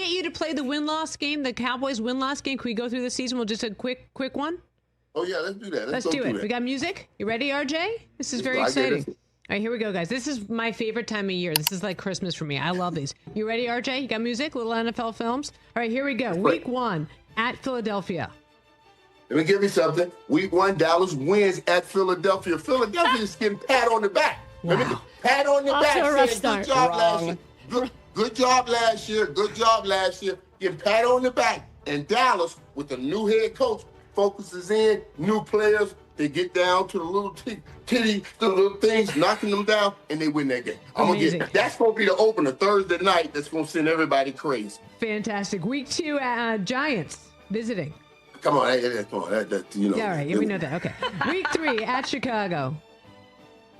get you to play the win-loss game, the Cowboys win-loss game? Can we go through the season? We'll just a quick one. Oh yeah, let's do that. Let's do it. We got music. You ready, RJ? This is very exciting. All right, here we go, guys. This is my favorite time of year. This is like Christmas for me. I love these. You ready, RJ? You got music? Little NFL films. All right, here we go. Week 1 at Philadelphia. Let me give you something. Week 1, Dallas wins at Philadelphia. Philadelphia is getting pat on the back. Wow. Pat on the back. Saying, good job last year. Good job last year. Good job last year. Getting pat on the back. And Dallas, with a new head coach, focuses in, new players. They get down to the little the little things, knocking them down, and they win that game. That's going to be the opener Thursday night. That's going to send everybody crazy. Fantastic. Week 2, Giants visiting. Come on, come on. You know. Yeah, all right. Yeah, we know that. Okay. Week 3 at Chicago.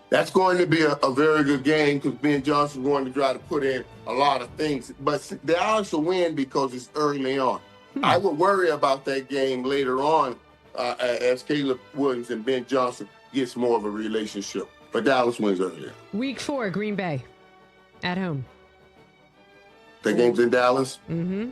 That's going to be a very good game because Ben Johnson's going to try to put in a lot of things. But Dallas will win because it's early on. I would worry about that game later on as Caleb Williams and Ben Johnson gets more of a relationship. But Dallas wins earlier. Week 4, Green Bay at home. The game's in Dallas? Mm-hmm.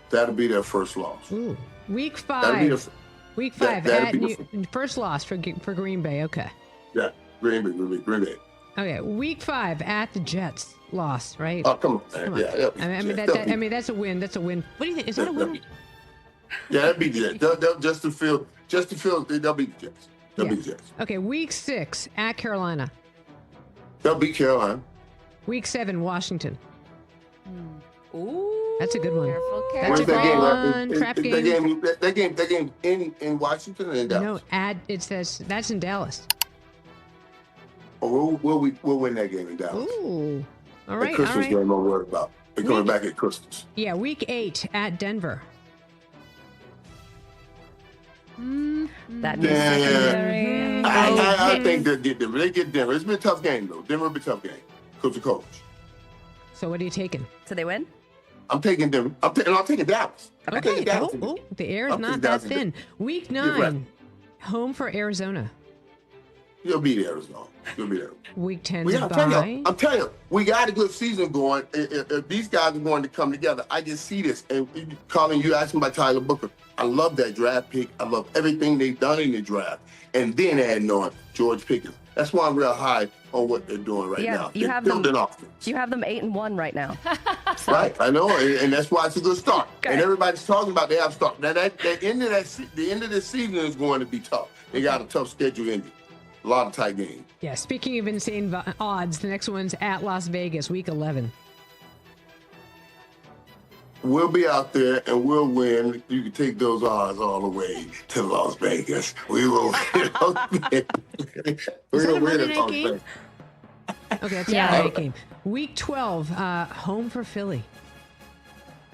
That'll be their first loss. Ooh. Week 5. Week 5. First loss for Green Bay. Okay. Yeah, Green Bay. Okay. Week 5 at the Jets. Loss, right? Oh, come on. Yeah. I mean, that's a win. That's a win. What do you think? Is that a win? Yeah, that'd be the Jets. Just to feel, they'll be the Jets. They'll be the Jets. Okay, week 6 at Carolina. They'll beat Carolina. Week 7, Washington. Ooh, that's a good one. Careful. That's a good one. Trap game. That game in Washington or in Dallas? No, it says that's in Dallas. Oh, we'll win that game in Dallas. Ooh, all right. The Christmas game, I'm worried about. They're coming back at Christmas. Yeah, week 8 at Denver. That is secondary. I think they get Denver. It's been a tough game, though. Denver will be a tough game. Coach to coach. So what are you taking? So they win? I'm taking Denver. I'm taking Dallas. Okay. The air is not that thin. Week 9, home for Arizona. You'll beat Arizona. You'll beat Arizona. Week 10, I'm telling you, we got a good season going. If these guys are going to come together, I just see this. And Colin, you asked me about Tyler Booker. I love that draft pick. I love everything they've done in the draft. And then adding on George Pickens. That's why I'm real high on what they're doing right now. You have them 8-1 right now. Right, I know, and that's why it's a good start. Okay. And everybody's talking about they have a start. Now the end of this season is going to be tough. They got a tough schedule ending. A lot of tight games. Yeah, speaking of insane odds, the next one's at Las Vegas, week 11. We'll be out there and we'll win. You can take those odds all the way to Las Vegas. We will win. We'll win at Las Vegas. Okay, that's a Monday night game. Week 12, home for Philly.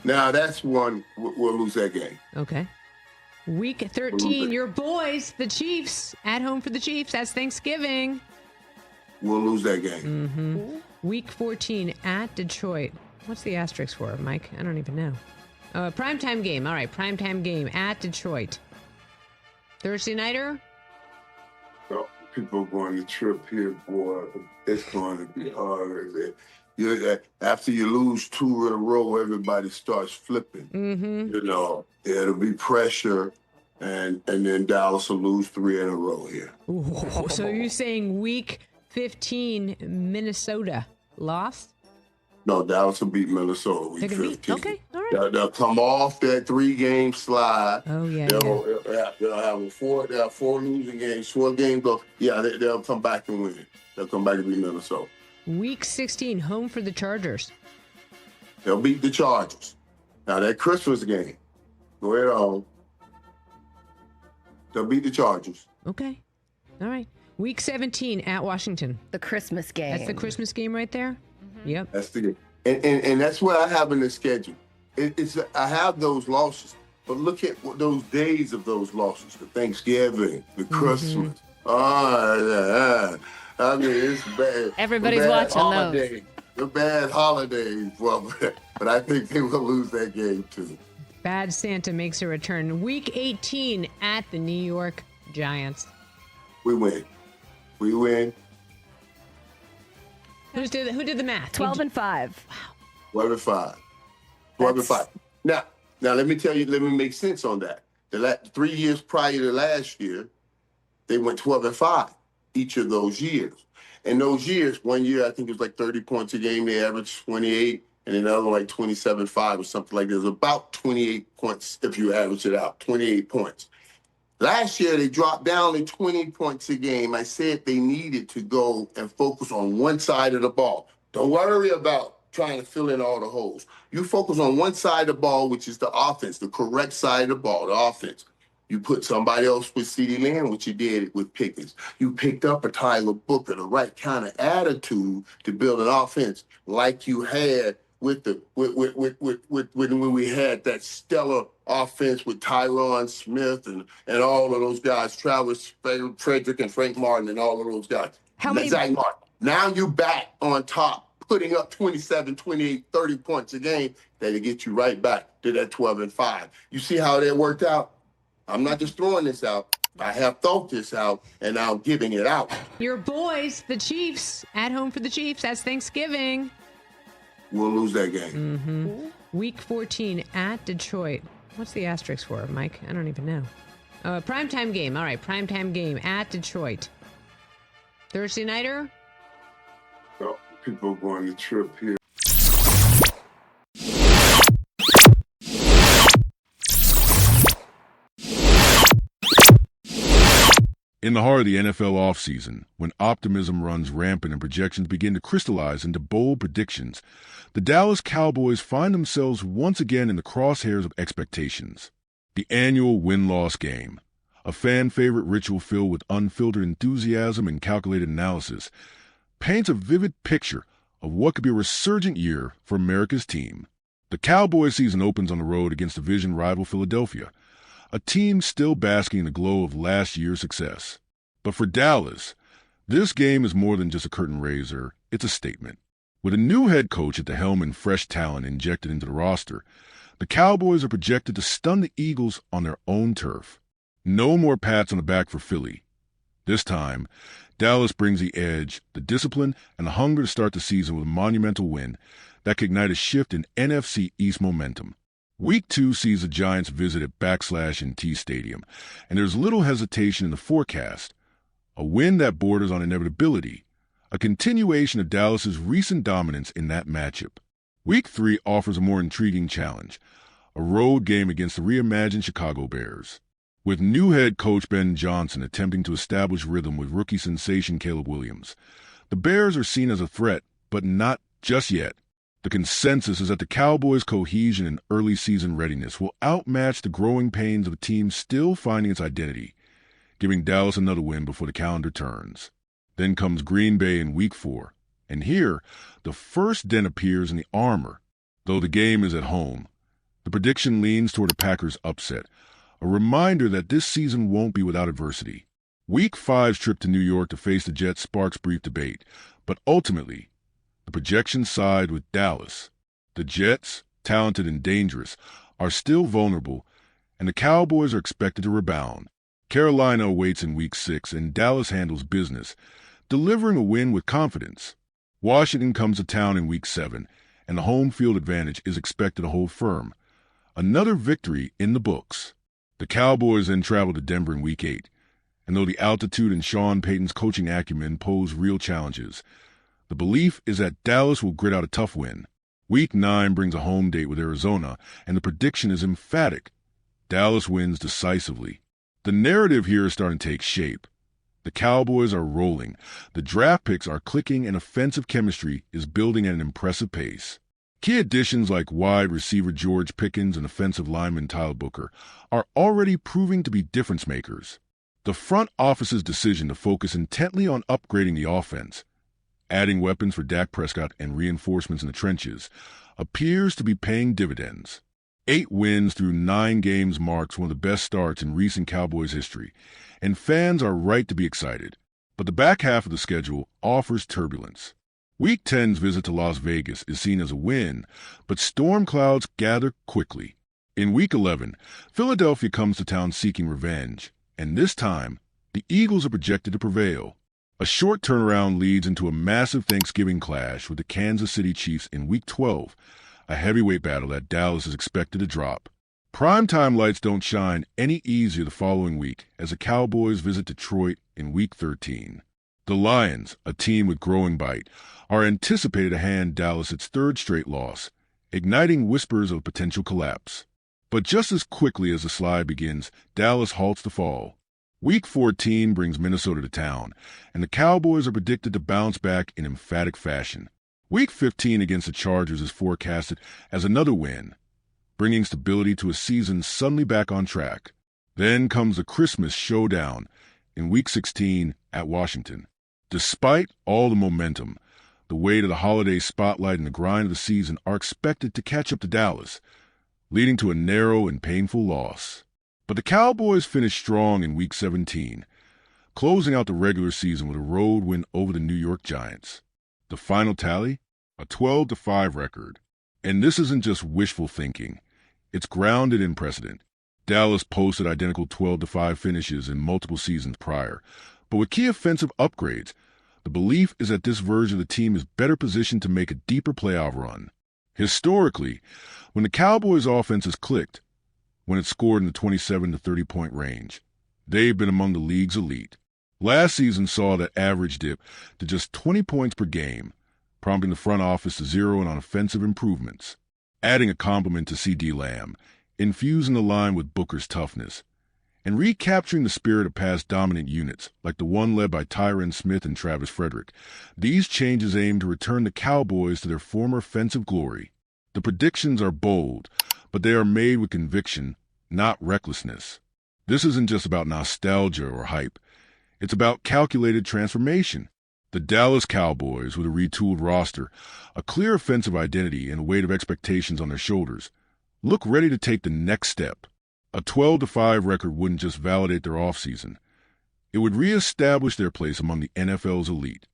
Now that's one we'll lose that game. Okay. Week 13, your boys, the Chiefs, at home for the Chiefs. That's Thanksgiving. We'll lose that game. Mm-hmm. Week 14, at Detroit. What's the asterisk for, Mike? I don't even know. Primetime game. All right, primetime game at Detroit. Thursday nighter? Well, people going to trip here, boy. It's going to be hard. After you lose 2 in a row, everybody starts flipping. Mm-hmm. You know, it'll be pressure, and then Dallas will lose 3 in a row here. Ooh, so you're saying week 15, Minnesota lost? No, Dallas will beat Minnesota week 15. Okay, all right. They'll come off that 3-game slide. Oh, yeah. They'll have 4 losing games, 4 games. They'll come back and win. They'll come back and beat Minnesota. Week 16, home for the Chargers. They'll beat the Chargers. Now, that Christmas game, go ahead on. They'll beat the Chargers. Okay. All right. Week 17, at Washington. The Christmas game. That's the Christmas game right there? Yep. That's the game. And that's what I have in the schedule. I have those losses, but look at those days of those losses: the Thanksgiving, the Christmas. I mean, it's bad. Everybody's watching those. The bad holidays, but I think they will lose that game too. Bad Santa makes a return. Week 18 at the New York Giants. We win. Who did the math? 12-5. Wow. 12-5. 12-5. Now, let me tell you, let me make sense on that. The 3 years prior to last year, they went 12-5 each of those years. And those years, one year I think it was like 30 points a game. They averaged 28, and another one like 27-5 or something like that. It was about 28 points if you average it out, 28 points. Last year, they dropped down to 20 points a game. I said they needed to go and focus on one side of the ball. Don't worry about trying to fill in all the holes. You focus on one side of the ball, which is the offense, the correct side of the ball, the offense. You put somebody else with CeeDee Lamb, which you did with Pickens. You picked up a Tyler Booker, the right kind of attitude to build an offense like you had with when we had that stellar offense with Tyron Smith and all of those guys, Travis Frederick and Frank Martin and all of those guys. Zach Martin. Now you back on top, putting up 27, 28, 30 points a game. That'll get you right back to that 12-5. You see how that worked out? I'm not just throwing this out. I have thought this out, and now I'm giving it out. Your boys, the Chiefs, at home for the Chiefs. That's Thanksgiving. We'll lose that game. Mm-hmm. Week 14 at Detroit. What's the asterisk for, Mike? I don't even know. Primetime game. All right, primetime game at Detroit. Thursday nighter? Oh, people are going to trip here. In the heart of the NFL offseason, when optimism runs rampant and projections begin to crystallize into bold predictions, the Dallas Cowboys find themselves once again in the crosshairs of expectations. The annual win-loss game, a fan-favorite ritual filled with unfiltered enthusiasm and calculated analysis, paints a vivid picture of what could be a resurgent year for America's team. The Cowboys season opens on the road against division rival Philadelphia, a team still basking in the glow of last year's success. But for Dallas, this game is more than just a curtain raiser, it's a statement. With a new head coach at the helm and fresh talent injected into the roster, the Cowboys are projected to stun the Eagles on their own turf. No more pats on the back for Philly. This time, Dallas brings the edge, the discipline, and the hunger to start the season with a monumental win that could ignite a shift in NFC East momentum. Week 2 sees the Giants visit at /&T Stadium, and there's little hesitation in the forecast. A win that borders on inevitability, a continuation of Dallas's recent dominance in that matchup. Week 3 offers a more intriguing challenge, a road game against the reimagined Chicago Bears. With new head coach Ben Johnson attempting to establish rhythm with rookie sensation Caleb Williams, the Bears are seen as a threat, but not just yet. The consensus is that the Cowboys' cohesion and early season readiness will outmatch the growing pains of a team still finding its identity, giving Dallas another win before the calendar turns. Then comes Green Bay in Week 4, and here, the first dent appears in the armor. Though the game is at home, the prediction leans toward a Packers upset, a reminder that this season won't be without adversity. Week 5's trip to New York to face the Jets sparks brief debate, but ultimately, the projections side with Dallas. The Jets, talented and dangerous, are still vulnerable, and the Cowboys are expected to rebound. Carolina awaits in Week 6, and Dallas handles business, delivering a win with confidence. Washington comes to town in Week 7, and the home field advantage is expected to hold firm. Another victory in the books. The Cowboys then travel to Denver in Week 8, and though the altitude and Sean Payton's coaching acumen pose real challenges, the belief is that Dallas will grit out a tough win. Week 9 brings a home date with Arizona, and the prediction is emphatic. Dallas wins decisively. The narrative here is starting to take shape. The Cowboys are rolling, the draft picks are clicking, and offensive chemistry is building at an impressive pace. Key additions like wide receiver George Pickens and offensive lineman Tyler Booker are already proving to be difference makers. The front office's decision to focus intently on upgrading the offense, adding weapons for Dak Prescott and reinforcements in the trenches, appears to be paying dividends. 8 wins through 9 games marks one of the best starts in recent Cowboys history, and fans are right to be excited. But the back half of the schedule offers turbulence. Week 10's visit to Las Vegas is seen as a win, but storm clouds gather quickly. In Week 11, Philadelphia comes to town seeking revenge, and this time, the Eagles are projected to prevail. A short turnaround leads into a massive Thanksgiving clash with the Kansas City Chiefs in Week 12, a heavyweight battle that Dallas is expected to drop. Primetime lights don't shine any easier the following week as the Cowboys visit Detroit in Week 13. The Lions, a team with growing bite, are anticipated to hand Dallas its third straight loss, igniting whispers of potential collapse. But just as quickly as the slide begins, Dallas halts the fall. Week 14 brings Minnesota to town, and the Cowboys are predicted to bounce back in emphatic fashion. Week 15 against the Chargers is forecasted as another win, bringing stability to a season suddenly back on track. Then comes the Christmas showdown in Week 16 at Washington. Despite all the momentum, the weight of the holiday spotlight and the grind of the season are expected to catch up to Dallas, leading to a narrow and painful loss. But the Cowboys finished strong in Week 17, closing out the regular season with a road win over the New York Giants. The final tally? A 12-5 record. And this isn't just wishful thinking. It's grounded in precedent. Dallas posted identical 12-5 finishes in multiple seasons prior. But with key offensive upgrades, the belief is that this version of the team is better positioned to make a deeper playoff run. Historically, when the Cowboys' offense has clicked, when it's scored in the 27 to 30-point range, they've been among the league's elite. Last season saw that average dip to just 20 points per game, prompting the front office to zero in on offensive improvements, adding a complement to C.D. Lamb, infusing the line with Booker's toughness, and recapturing the spirit of past dominant units, like the one led by Tyron Smith and Travis Frederick. These changes aim to return the Cowboys to their former offensive glory. The predictions are bold, but they are made with conviction, not recklessness. This isn't just about nostalgia or hype. It's about calculated transformation. The Dallas Cowboys, with a retooled roster, a clear offensive identity, and a weight of expectations on their shoulders, look ready to take the next step. A 12-5 record wouldn't just validate their offseason. It would reestablish their place among the NFL's elite.